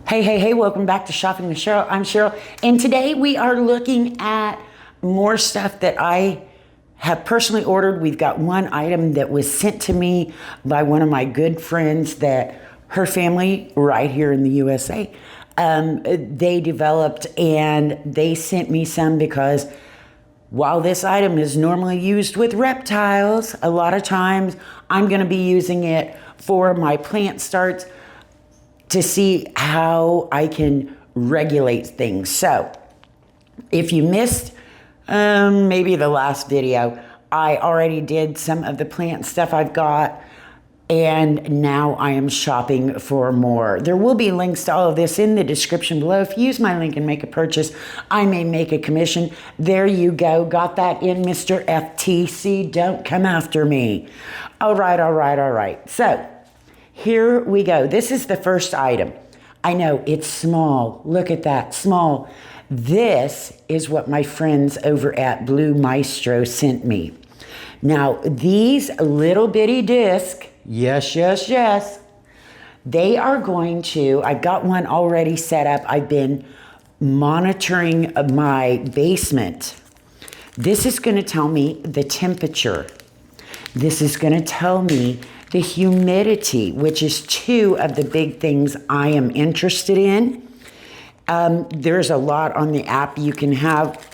Hey, welcome back to Shopping with Cheryl. I'm Cheryl, and today we are looking at more stuff that I have personally ordered. We've got one item that was sent to me by one of my good friends that her family right here in the USA, they developed, and they sent me some because while this item is normally used with reptiles, a lot of times I'm going to be using it for my plant starts to see how I can regulate things. So if you missed maybe the last video, I already did some of the plant stuff I've got, and now I am shopping for more. There will be links to all of this in the description below. If you use my link and make a purchase, I may make a commission. There you go. Got that in, Mr. FTC. Don't come after me. All right. So here we go. This is the first item. I know it's small. Look at that, small. This is what my friends over at Blue Maestro sent me. Now, these little bitty discs, yes, they are going to, I've got one already set up. I've been monitoring my basement. This is going to tell me the temperature. This is going to tell me the humidity, which is two of the big things I am interested in. There's a lot on the app you can have.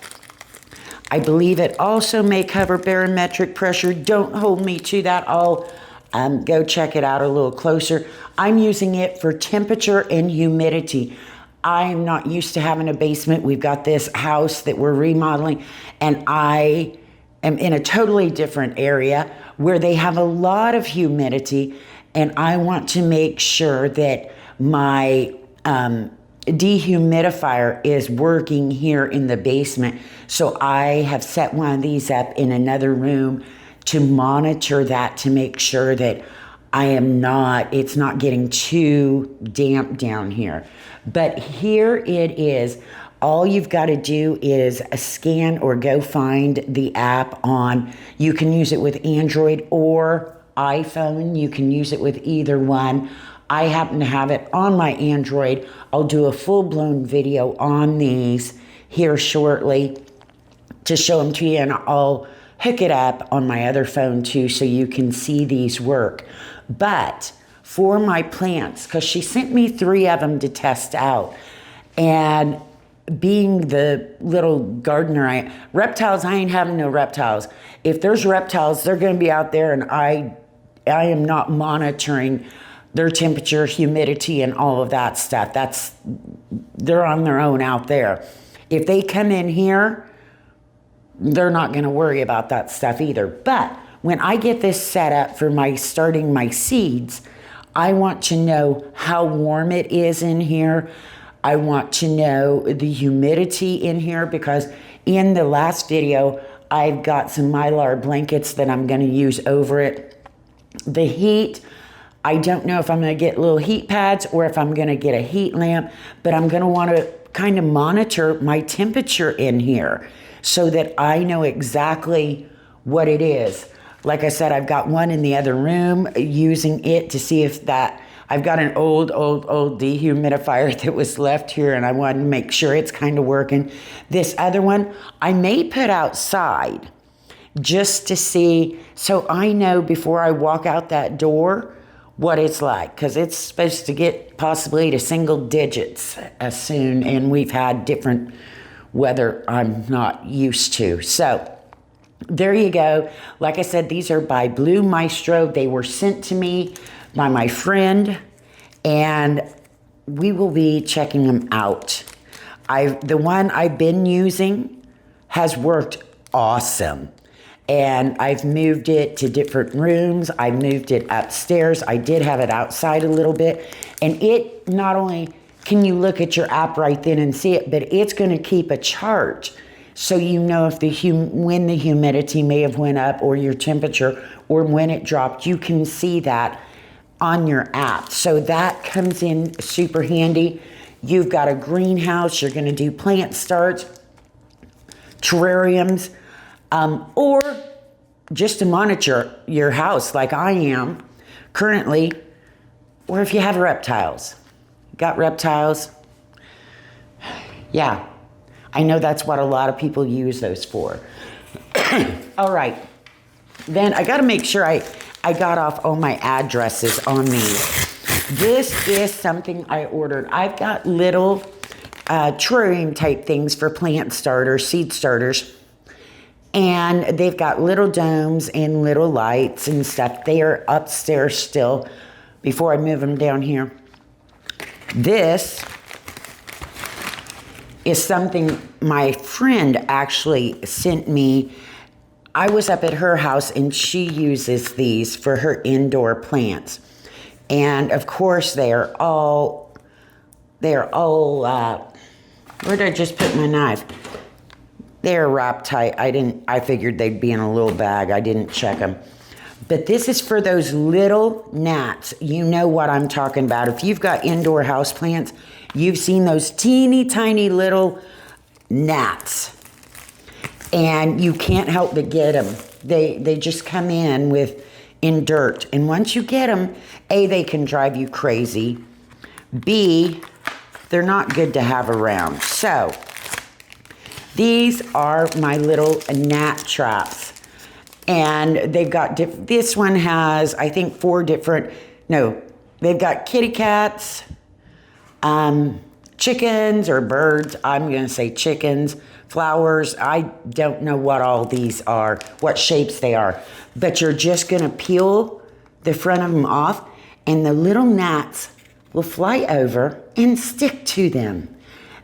I believe it also may cover barometric pressure. Don't hold me to that. I'll go check it out a little closer. I'm using it for temperature and humidity. I'm not used to having a basement. We've got this house that we're remodeling, and I am in a totally different area where they have a lot of humidity, and I want to make sure that my dehumidifier is working here in the basement. So I have set one of these up in another room to monitor that, to make sure that it's not getting too damp down here. But here it is. All you've got to do is scan or go find the app on, you can use it with Android or iPhone. You can use it with either one. I happen to have it on my Android. I'll do a full-blown video on these here shortly to show them to you, and I'll hook it up on my other phone too so you can see these work. But for my plants, because she sent me 3 of them to test out, and being the little gardener reptiles, I ain't having no reptiles. If there's reptiles, they're going to be out there, and I am not monitoring their temperature, humidity, and all of that stuff. They're on their own out there. If they come in here, they're not going to worry about that stuff either. But when I get this set up for starting my seeds, I want to know how warm it is in here. I want to know the humidity in here, because in the last video, I've got some Mylar blankets that I'm going to use over it. The heat, I don't know if I'm going to get little heat pads or if I'm going to get a heat lamp, but I'm going to want to kind of monitor my temperature in here so that I know exactly what it is. Like I said, I've got one in the other room, using it to see if I've got an old dehumidifier that was left here, and I wanted to make sure it's kind of working. This other one, I may put outside just to see, so I know before I walk out that door what it's like, because it's supposed to get possibly to single digits as soon, and we've had different weather I'm not used to. So there you go. Like I said, these are by Blue Maestro. They were sent to me by my friend, and we will be checking them out. The one I've been using has worked awesome, and I've moved it to different rooms. I moved it upstairs. I did have it outside a little bit, and it not only can you look at your app right then and see it, but it's going to keep a chart so you know if when the humidity may have went up, or your temperature, or when it dropped. You can see that on your app. So that comes in super handy. You've got a greenhouse, you're going to do plant starts, terrariums, or just to monitor your house like I am currently, or if you have reptiles. Got reptiles. Yeah, I know that's what a lot of people use those for. All right, then I gotta make sure I got off all my addresses on these. This is something I ordered. I've got little terrarium type things for plant starters, seed starters. And they've got little domes and little lights and stuff. They are upstairs still before I move them down here. This is something my friend actually sent me. I was up at her house and she uses these for her indoor plants. And of course they're all, where did I just put my knife? They're wrapped tight. I figured they'd be in a little bag. I didn't check them. But this is for those little gnats. You know what I'm talking about. If you've got indoor house plants, you've seen those teeny tiny little gnats. And you can't help but get them. They just come in dirt. And once you get them, A, they can drive you crazy. B, they're not good to have around. So, these are my little gnat traps. And they've got, this one has, I think, they've got kitty cats, chickens or birds. I'm going to say chickens, flowers. I don't know what all these are, what shapes they are. But you're just going to peel the front of them off, and the little gnats will fly over and stick to them.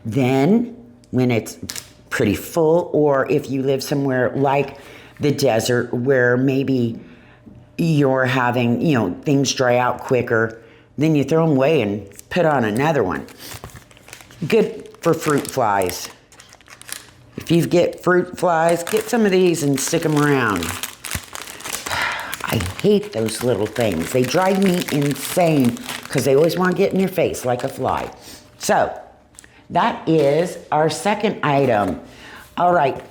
Then, when it's pretty full, or if you live somewhere like the desert where maybe you're having, things dry out quicker, then you throw them away and put on another one. Good for fruit flies. If you get fruit flies, get some of these and stick them around. I hate those little things. They drive me insane because they always want to get in your face like a fly. So, that is our second item. All right,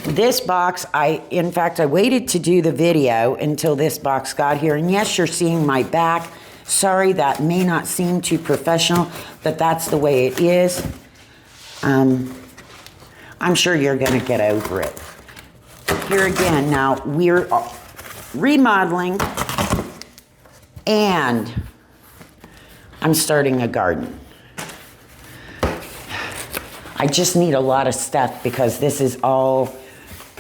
this box, I waited to do the video until this box got here. And yes, you're seeing my back. Sorry, that may not seem too professional, but that's the way it is. I'm sure you're gonna get over it. Here again, now we're remodeling and I'm starting a garden. I just need a lot of stuff because this is all,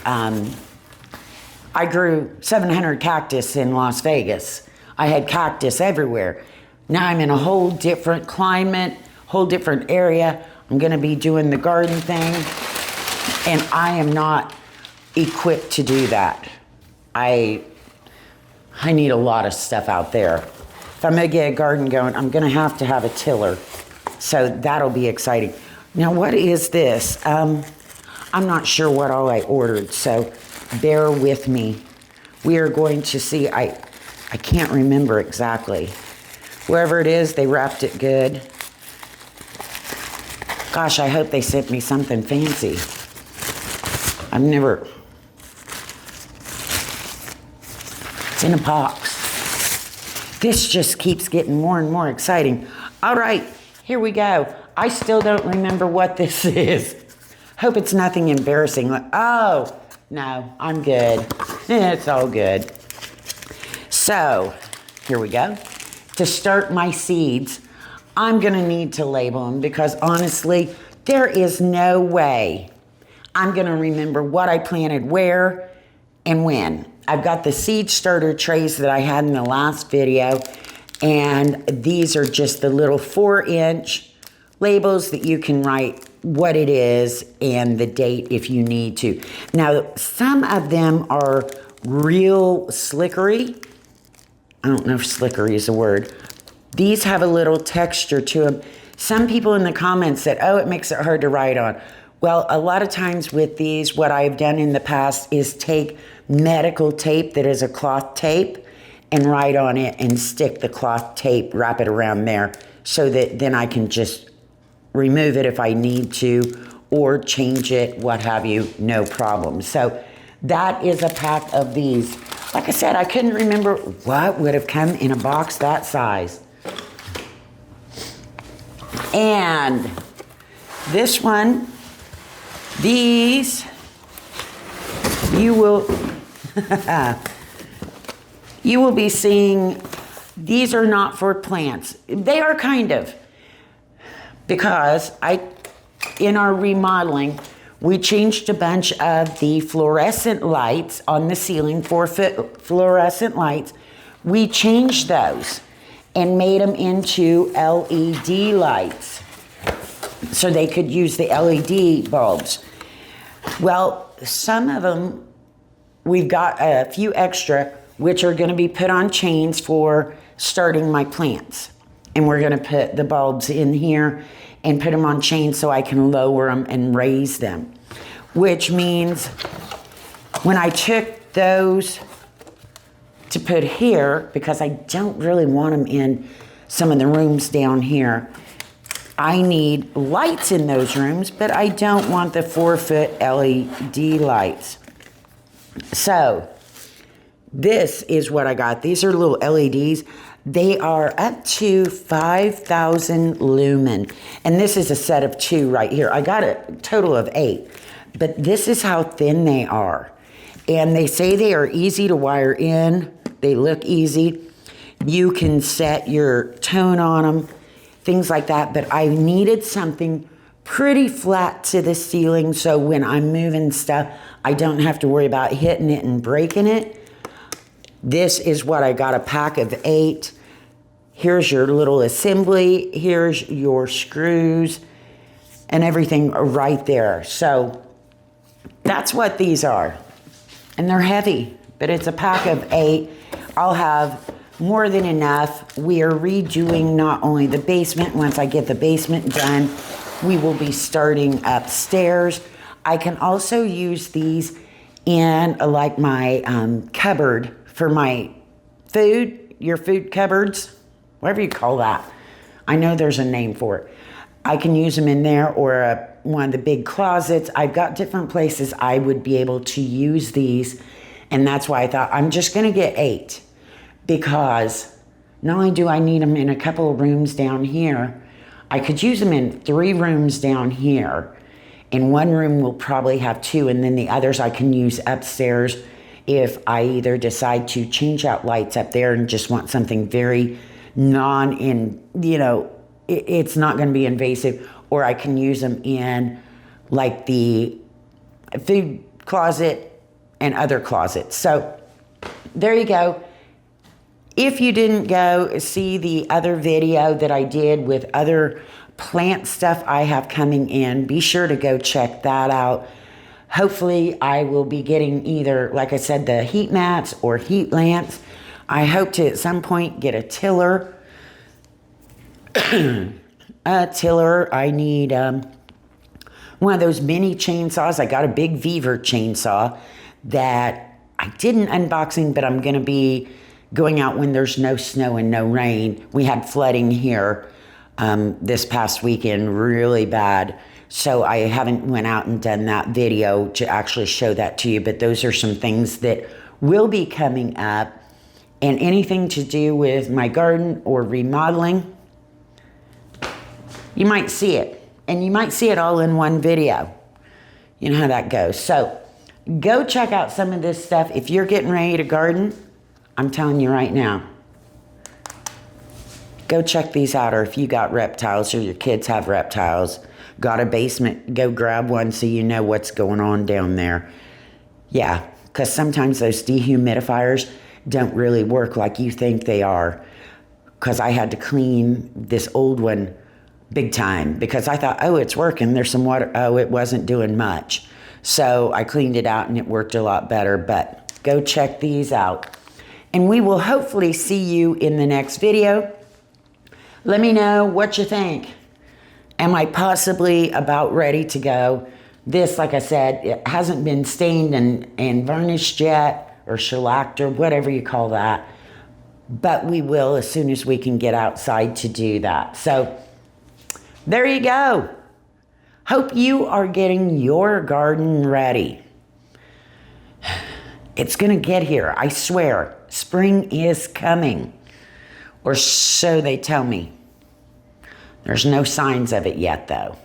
I grew 700 cactus in Las Vegas. I had cactus everywhere. Now I'm in a whole different climate, whole different area. I'm gonna be doing the garden thing, and I am not equipped to do that. I need a lot of stuff out there. If I'm gonna get a garden going, I'm gonna have to have a tiller. So that'll be exciting. Now, what is this? I'm not sure what all I ordered, so bear with me. We are going to see, I can't remember exactly. Wherever it is, they wrapped it good. Gosh, I hope they sent me something fancy. It's in a box. This just keeps getting more and more exciting. All right, here we go. I still don't remember what this is. Hope it's nothing embarrassing. Oh, no, I'm good. It's all good. So, here we go. To start my seeds, I'm gonna need to label them because honestly, there is no way I'm gonna remember what I planted where and when. I've got the seed starter trays that I had in the last video, and these are just the little 4-inch labels that you can write what it is and the date if you need to. Now, some of them are real slickery. I don't know if slickery is a word. These have a little texture to them. Some people in the comments said, oh, it makes it hard to write on. Well, a lot of times with these, what I've done in the past is take medical tape that is a cloth tape and write on it and stick the cloth tape, wrap it around there so that then I can just remove it if I need to or change it, what have you, no problem. So that is a pack of these. Like I said, I couldn't remember what would have come in a box that size. And this one, these, you will you will be seeing, these are not for plants. They are kind of, because in our remodeling, we changed a bunch of the fluorescent lights on the ceiling, 4-foot fluorescent lights. We changed those and made them into LED lights so they could use the LED bulbs. Well, some of them, we've got a few extra, which are gonna be put on chains for starting my plants. And we're gonna put the bulbs in here and put them on chains so I can lower them and raise them. Which means when I took those to put here, because I don't really want them in some of the rooms down here, I need lights in those rooms, but I don't want the 4-foot LED lights. So this is what I got. These are little LEDs. They are up to 5,000 lumen. And this is a set of 2 right here. I got a total of 8, but this is how thin they are. And they say they are easy to wire in. They look easy. You can set your tone on them, things like that. But I needed something pretty flat to the ceiling so when I'm moving stuff, I don't have to worry about hitting it and breaking it. This is what I got, a pack of 8. Here's your little assembly. Here's your screws and everything right there. So that's what these are. And they're heavy, but it's a pack of 8. I'll have more than enough. We are redoing not only the basement. Once I get the basement done, we will be starting upstairs. I can also use these in like my cupboard for my food, your food cupboards, whatever you call that. I know there's a name for it. I can use them in there or one of the big closets. I've got different places I would be able to use these. And that's why I thought I'm just gonna get 8 because not only do I need them in a couple of rooms down here, I could use them in 3 rooms down here. And one room will probably have 2 and then the others I can use upstairs if I either decide to change out lights up there and just want something very it's not going to be invasive, or I can use them in like the food closet and other closets. So there you go. If you didn't go see the other video that I did with other plant stuff I have coming in, be sure to go check that out. Hopefully I will be getting either, like I said, the heat mats or heat lamps. I hope to at some point get a tiller. I need one of those mini chainsaws. I got a big Beaver chainsaw that I didn't unboxing, but I'm going to be going out when there's no snow and no rain. We had flooding here this past weekend, really bad. So I haven't went out and done that video to actually show that to you, but those are some things that will be coming up. And anything to do with my garden or remodeling, you might see it. And you might see it all in one video. You know how that goes. So go check out some of this stuff. If you're getting ready to garden, I'm telling you right now, go check these out. Or if you got reptiles or your kids have reptiles, got a basement, go grab one so you know what's going on down there. Yeah, because sometimes those dehumidifiers don't really work like you think they are. Because I had to clean this old one big time because I thought, oh, it's working. There's some water. Oh, it wasn't doing much. So I cleaned it out and it worked a lot better. But go check these out. And we will hopefully see you in the next video. Let me know what you think. Am I possibly about ready to go? This, like I said, it hasn't been stained and varnished yet, or shellacked, or whatever you call that. But we will as soon as we can get outside to do that. So there you go. Hope you are getting your garden ready. It's gonna get here, I swear. Spring is coming, or so they tell me. There's no signs of it yet, though.